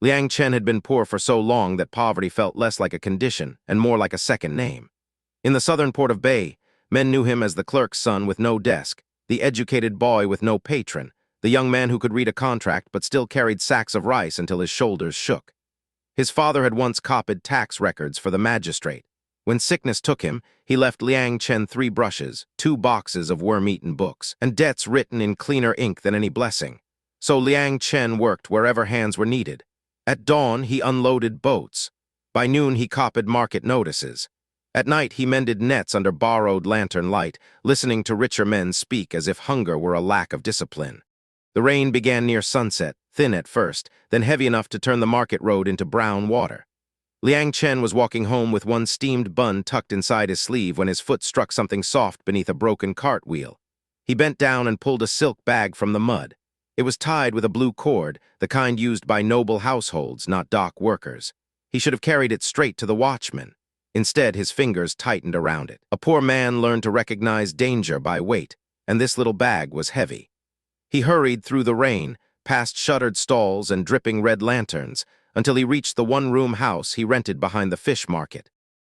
Liang Chen had been poor for so long that poverty felt less like a condition and more like a second name. In the southern port of Bay, men knew him as the clerk's son with no desk, the educated boy with no patron, the young man who could read a contract but still carried sacks of rice until his shoulders shook. His father had once copied tax records for the magistrate. When sickness took him, he left Liang Chen 3 brushes, 2 boxes of worm-eaten books, and debts written in cleaner ink than any blessing. So Liang Chen worked wherever hands were needed. At dawn, he unloaded boats. By noon, he copied market notices. At night, he mended nets under borrowed lantern light, listening to richer men speak as if hunger were a lack of discipline. The rain began near sunset, thin at first, then heavy enough to turn the market road into brown water. Liang Chen was walking home with one steamed bun tucked inside his sleeve when his foot struck something soft beneath a broken cart wheel. He bent down and pulled a silk bag from the mud. It was tied with a blue cord, the kind used by noble households, not dock workers. He should have carried it straight to the watchman. Instead, his fingers tightened around it. A poor man learned to recognize danger by weight, and this little bag was heavy. He hurried through the rain, past shuttered stalls and dripping red lanterns, until he reached the one-room house he rented behind the fish market.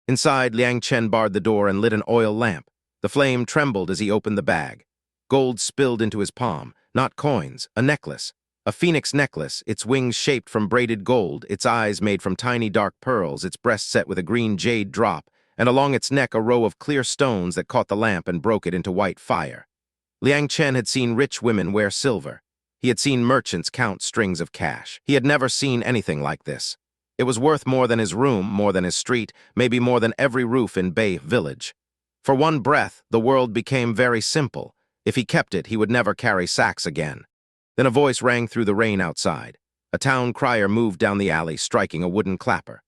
Inside, Liang Chen barred the door and lit an oil lamp. The flame trembled as he opened the bag. Gold spilled into his palm, not coins, a necklace. A phoenix necklace, its wings shaped from braided gold, its eyes made from tiny dark pearls, its breast set with a green jade drop, and along its neck a row of clear stones that caught the lamp and broke it into white fire. Liang Chen had seen rich women wear silver. He had seen merchants count strings of cash. He had never seen anything like this. It was worth more than his room, more than his street, maybe more than every roof in Bay Village. For one breath, the world became very simple. If he kept it, he would never carry sacks again. Then a voice rang through the rain outside. A town crier moved down the alley, striking a wooden clapper.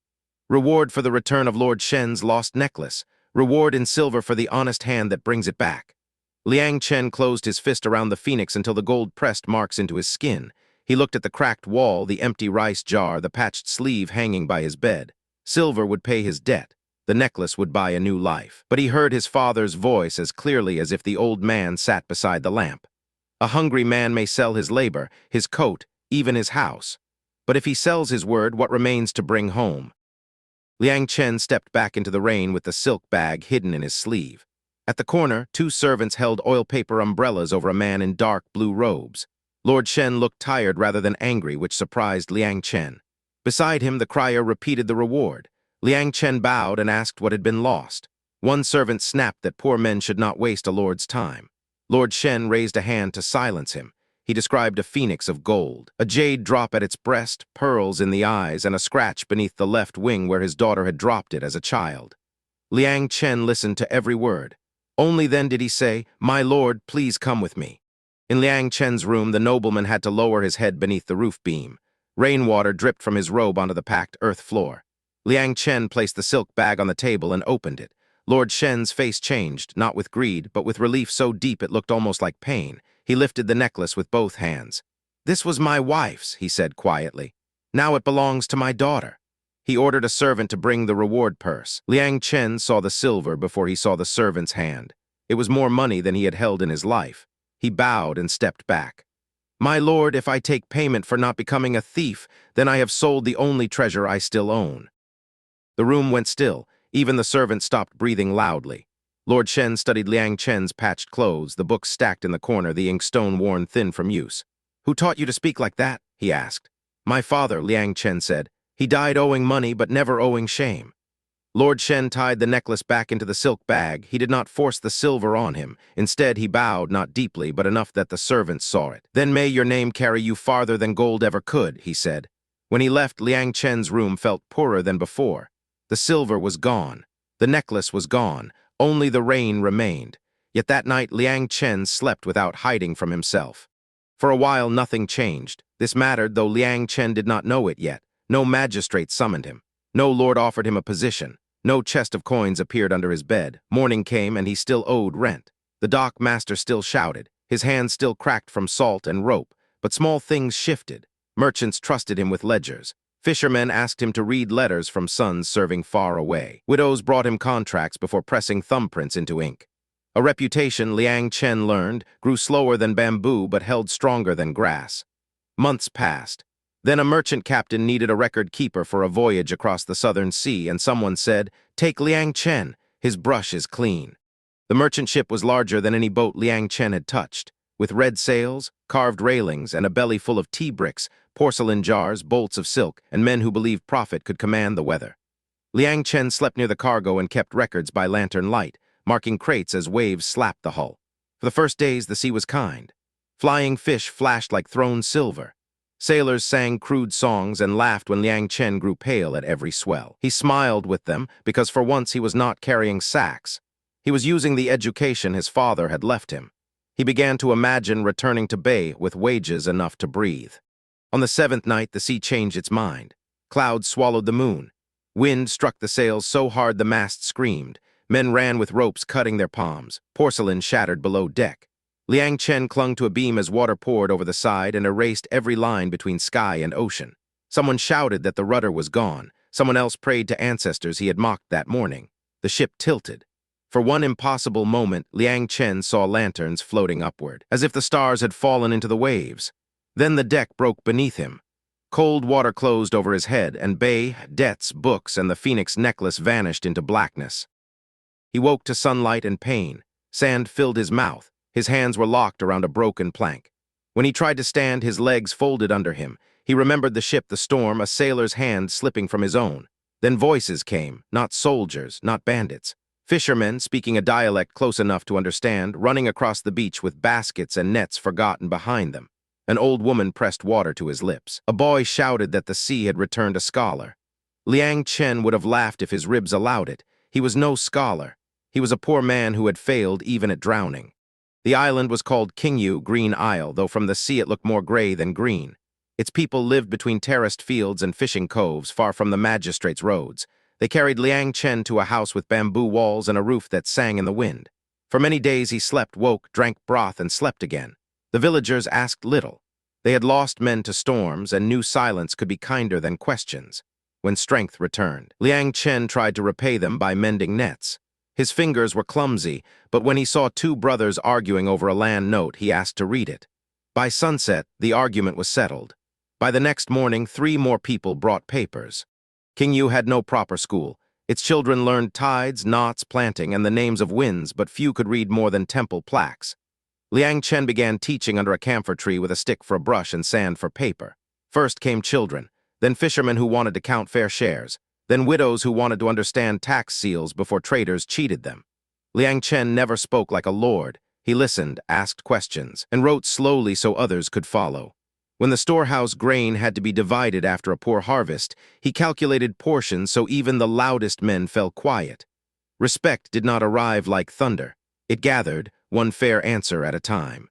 Reward for the return of Lord Shen's lost necklace. Reward in silver for the honest hand that brings it back. Liang Chen closed his fist around the phoenix until the gold pressed marks into his skin. He looked at the cracked wall, the empty rice jar, the patched sleeve hanging by his bed. Silver would pay his debt. The necklace would buy a new life. But he heard his father's voice as clearly as if the old man sat beside the lamp. A hungry man may sell his labor, his coat, even his house. But if he sells his word, what remains to bring home? Liang Chen stepped back into the rain with the silk bag hidden in his sleeve. At the corner, 2 servants held oil paper umbrellas over a man in dark blue robes. Lord Shen looked tired rather than angry, which surprised Liang Chen. Beside him, the crier repeated the reward. Liang Chen bowed and asked what had been lost. One servant snapped that poor men should not waste a lord's time. Lord Shen raised a hand to silence him. He described a phoenix of gold, a jade drop at its breast, pearls in the eyes, and a scratch beneath the left wing where his daughter had dropped it as a child. Liang Chen listened to every word. Only then did he say, "My lord, please come with me." In Liang Chen's room, the nobleman had to lower his head beneath the roof beam. Rainwater dripped from his robe onto the packed earth floor. Liang Chen placed the silk bag on the table and opened it. Lord Shen's face changed, not with greed, but with relief so deep it looked almost like pain. He lifted the necklace with both hands. "This was my wife's," he said quietly. "Now it belongs to my daughter." He ordered a servant to bring the reward purse. Liang Chen saw the silver before he saw the servant's hand. It was more money than he had held in his life. He bowed and stepped back. "My lord, if I take payment for not becoming a thief, then I have sold the only treasure I still own." The room went still. Even the servant stopped breathing loudly. Lord Shen studied Liang Chen's patched clothes, the books stacked in the corner, the inkstone worn thin from use. "Who taught you to speak like that?" he asked. "My father," Liang Chen said. "He died owing money but never owing shame." Lord Shen tied the necklace back into the silk bag. He did not force the silver on him. Instead, he bowed, not deeply, but enough that the servants saw it. "Then may your name carry you farther than gold ever could," he said. When he left, Liang Chen's room felt poorer than before. The silver was gone. The necklace was gone. Only the rain remained. Yet that night, Liang Chen slept without hiding from himself. For a while, nothing changed. This mattered, though Liang Chen did not know it yet. No magistrate summoned him. No lord offered him a position. No chest of coins appeared under his bed. Morning came, and he still owed rent. The dock master still shouted. His hands still cracked from salt and rope. But small things shifted. Merchants trusted him with ledgers. Fishermen asked him to read letters from sons serving far away. Widows brought him contracts before pressing thumbprints into ink. A reputation, Liang Chen learned, grew slower than bamboo but held stronger than grass. Months passed. Then a merchant captain needed a record keeper for a voyage across the southern sea, and someone said, "Take Liang Chen, his brush is clean." The merchant ship was larger than any boat Liang Chen had touched, with red sails, carved railings, and a belly full of tea bricks, porcelain jars, bolts of silk, and men who believed profit could command the weather. Liang Chen slept near the cargo and kept records by lantern light, marking crates as waves slapped the hull. For the first days, the sea was kind. Flying fish flashed like thrown silver. Sailors sang crude songs and laughed when Liang Chen grew pale at every swell. He smiled with them because for once he was not carrying sacks. He was using the education his father had left him. He began to imagine returning to Bay with wages enough to breathe. On the seventh night, the sea changed its mind. Clouds swallowed the moon. Wind struck the sails so hard the mast screamed. Men ran with ropes cutting their palms. Porcelain shattered below deck. Liang Chen clung to a beam as water poured over the side and erased every line between sky and ocean. Someone shouted that the rudder was gone. Someone else prayed to ancestors he had mocked that morning. The ship tilted. For one impossible moment, Liang Chen saw lanterns floating upward, as if the stars had fallen into the waves. Then the deck broke beneath him. Cold water closed over his head, and Bay, debts, books, and the phoenix necklace vanished into blackness. He woke to sunlight and pain. Sand filled his mouth. His hands were locked around a broken plank. When he tried to stand, his legs folded under him. He remembered the ship, the storm, a sailor's hand slipping from his own. Then voices came, not soldiers, not bandits. Fishermen, speaking a dialect close enough to understand, running across the beach with baskets and nets forgotten behind them. An old woman pressed water to his lips. A boy shouted that the sea had returned a scholar. Liang Chen would have laughed if his ribs allowed it. He was no scholar. He was a poor man who had failed even at drowning. The island was called Qingyu, Green Isle, though from the sea it looked more gray than green. Its people lived between terraced fields and fishing coves far from the magistrates' roads. They carried Liang Chen to a house with bamboo walls and a roof that sang in the wind. For many days he slept, woke, drank broth, and slept again. The villagers asked little. They had lost men to storms and knew silence could be kinder than questions. When strength returned, Liang Chen tried to repay them by mending nets. His fingers were clumsy, but when he saw two brothers arguing over a land note, he asked to read it. By sunset, the argument was settled. By the next morning, 3 more people brought papers. Qingyu had no proper school. Its children learned tides, knots, planting, and the names of winds, but few could read more than temple plaques. Liang Chen began teaching under a camphor tree with a stick for a brush and sand for paper. First came children, then fishermen who wanted to count fair shares, then widows who wanted to understand tax seals before traders cheated them. Liang Chen never spoke like a lord. He listened, asked questions, and wrote slowly so others could follow. When the storehouse grain had to be divided after a poor harvest, he calculated portions so even the loudest men fell quiet. Respect did not arrive like thunder. It gathered, one fair answer at a time.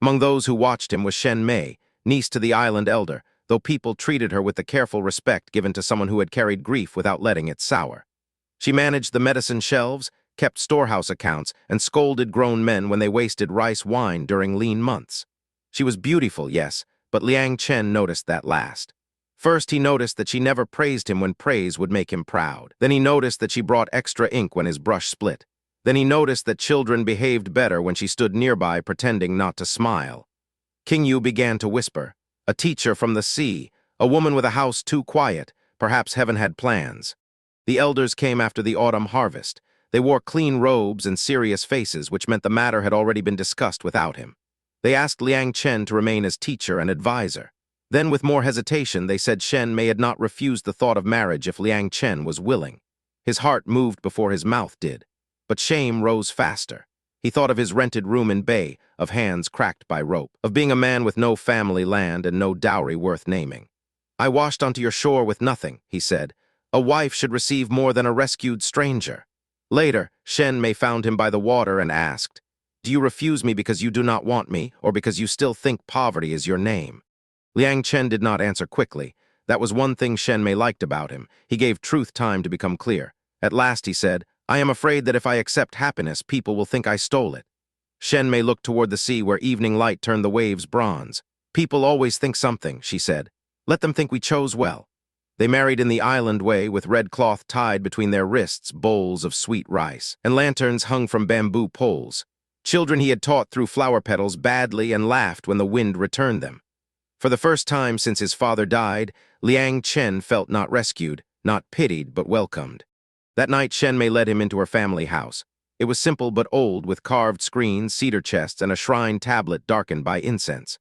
Among those who watched him was Shen Mei, niece to the island elder, though people treated her with the careful respect given to someone who had carried grief without letting it sour. She managed the medicine shelves, kept storehouse accounts, and scolded grown men when they wasted rice wine during lean months. She was beautiful, yes, but Liang Chen noticed that last. First, he noticed that she never praised him when praise would make him proud. Then he noticed that she brought extra ink when his brush split. Then he noticed that children behaved better when she stood nearby pretending not to smile. Qingyu began to whisper. A teacher from the sea, a woman with a house too quiet, perhaps heaven had plans. The elders came after the autumn harvest. They wore clean robes and serious faces, which meant the matter had already been discussed without him. They asked Liang Chen to remain as teacher and advisor. Then, with more hesitation, they said Shen Mei had not refused the thought of marriage if Liang Chen was willing. His heart moved before his mouth did. But shame rose faster. He thought of his rented room in Bay, of hands cracked by rope, of being a man with no family land and no dowry worth naming. "I washed onto your shore with nothing," he said. "A wife should receive more than a rescued stranger." Later, Shen Mei found him by the water and asked, "Do you refuse me because you do not want me, or because you still think poverty is your name?" Liang Chen did not answer quickly. That was one thing Shen Mei liked about him. He gave truth time to become clear. At last he said, "I am afraid that if I accept happiness, people will think I stole it." Shen Mei looked toward the sea where evening light turned the waves bronze. "People always think something," she said. "Let them think we chose well." They married in the island way with red cloth tied between their wrists, bowls of sweet rice, and lanterns hung from bamboo poles. Children he had taught threw flower petals badly and laughed when the wind returned them. For the first time since his father died, Liang Chen felt not rescued, not pitied, but welcomed. That night, Shenmei led him into her family house. It was simple but old, with carved screens, cedar chests, and a shrine tablet darkened by incense.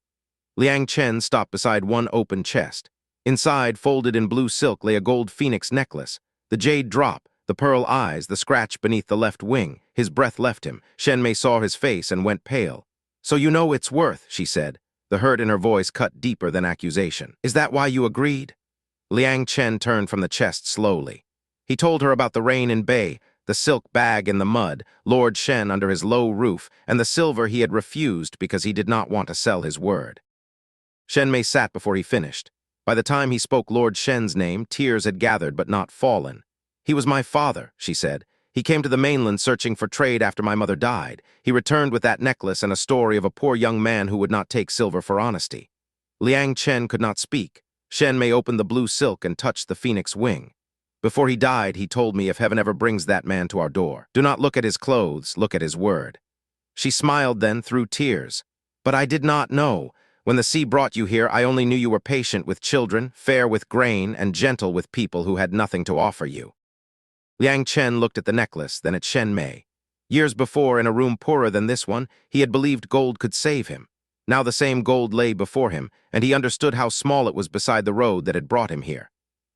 Liang Chen stopped beside one open chest. Inside, folded in blue silk, lay a gold phoenix necklace. The jade drop, the pearl eyes, the scratch beneath the left wing. His breath left him. Shenmei saw his face and went pale. "So you know its worth," she said. The hurt in her voice cut deeper than accusation. "Is that why you agreed?" Liang Chen turned from the chest slowly. He told her about the rain in Bei, the silk bag in the mud, Lord Shen under his low roof, and the silver he had refused because he did not want to sell his word. Shenmei sat before he finished. By the time he spoke Lord Shen's name, tears had gathered but not fallen. "He was my father," she said. "He came to the mainland searching for trade after my mother died. He returned with that necklace and a story of a poor young man who would not take silver for honesty." Liang Chen could not speak. Shenmei opened the blue silk and touched the phoenix wing. "Before he died, he told me if heaven ever brings that man to our door, do not look at his clothes, look at his word." She smiled then through tears. "But I did not know. When the sea brought you here, I only knew you were patient with children, fair with grain, and gentle with people who had nothing to offer you." Liang Chen looked at the necklace, then at Shenmei. Years before, in a room poorer than this one, he had believed gold could save him. Now the same gold lay before him, and he understood how small it was beside the road that had brought him here.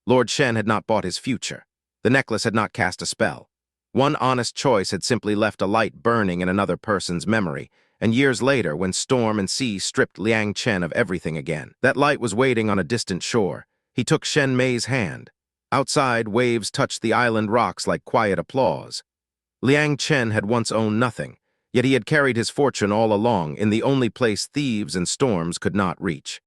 Lord Shen had not bought his future. The necklace had not cast a spell. One honest choice had simply left a light burning in another person's memory, and years later, when storm and sea stripped Liang Chen of everything again, that light was waiting on a distant shore. He took Shenmei's hand. Outside, waves touched the island rocks like quiet applause. Liang Chen had once owned nothing, yet he had carried his fortune all along in the only place thieves and storms could not reach.